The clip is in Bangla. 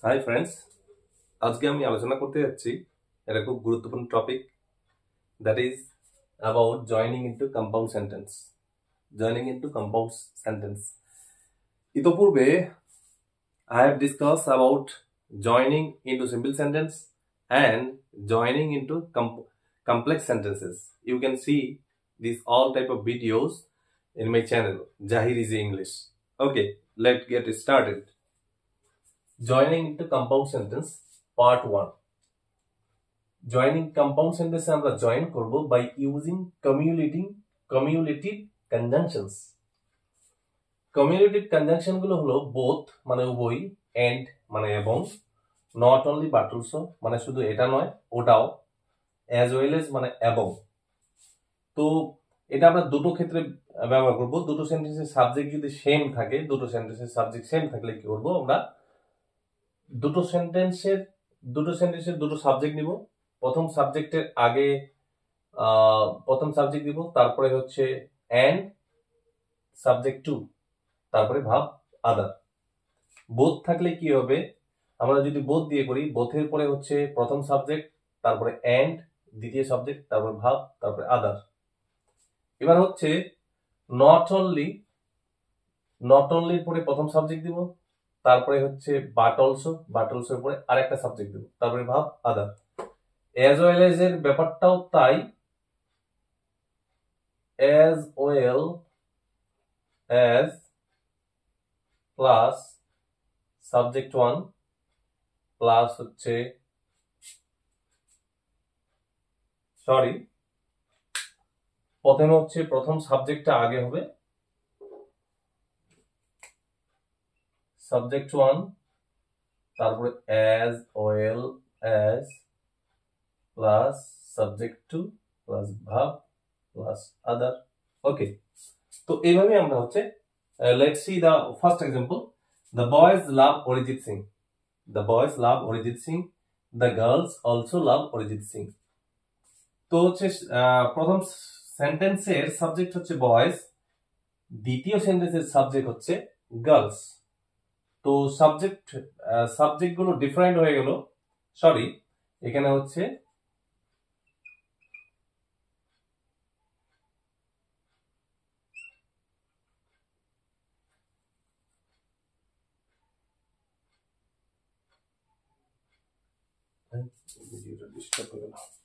হাই ফ্রেন্ডস, আজকে আমি আলোচনা করতে যাচ্ছি একটা খুব গুরুত্বপূর্ণ topic, that is about joining into compound sentence. ইতোপূর্বে I have discussed about joining into simple sentence and joining into complex sentences. You can see these all type of videos in my channel, Jahir Easy English. Okay, let's get started. Joining into compound sentence, part 1. Joining compound সেন্টেন্সে আমরা জয়েন করব বাই ইউজিং কমিউলেটিভ কনজাংশনস। কমিউলেটিভ কনজাংশন গুলো হলো বোথ মানে উভয়, এন্ড মানে এবং, নট অনলি বাট অলসো মানে শুধু এটা নয় ওটাও, অ্যাজ ওয়েল এজ মানে এবং। তো এটা আমরা দুটো ক্ষেত্রে ব্যবহার করব। দুটো সেন্টেন্সের সাবজেক্ট যদি সেম থাকে, দুটো সেন্টেন্সের সাবজেক্ট সেম থাকলে কি করব আমরা, দুটো সেন্টেন্সের দুটো সাবজেক্ট নিব। প্রথম সাবজেক্টের আগে প্রথম সাবজেক্ট দিব, তারপরে হচ্ছে এন্ড সাবজেক্ট টু, তারপরে ভাব আদার। বোথ থাকলে কি হবে, আমরা যদি বোথ দিয়ে করি, বোথের পরে হচ্ছে প্রথম সাবজেক্ট, তারপরে এন্ড দ্বিতীয় সাবজেক্ট, তারপরে ভাব, তারপরে আদার। এবার হচ্ছে নট অনলির পরে প্রথম সাবজেক্ট দিব, তারপরে হচ্ছে বাট অলসোর পরে আরেকটা সাবজেক্ট দিব, তারপরে ভাব আদার। অ্যাজ ওয়েল এজ এর ব্যাপারটাও তাই, as well as plus subject 1 plus হচ্ছে প্রথমে হচ্ছে প্রথম সাবজেক্টটা আগে হবে, সাবজেক্ট 1, তারপরে as well as plus subject 2 plus verb plus other. Okay, তো এইভাবে আমরা হচ্ছে let's see the first example. The boys love Arijit Singh. The boys love Arijit Singh. The girls also love Arijit Singh. তো হচ্ছে প্রথম সেন্টেন্সের সাবজেক্ট হচ্ছে বয়েজ, দ্বিতীয় সেন্টেন্সের সাবজেক্ট হচ্ছে গার্লস। তো সাবজেক্ট গুলো ডিফারেন্ট হয়ে গেল। এখানে হচ্ছে ভিডিওটা ডিস্টার্ব হয়ে গেল।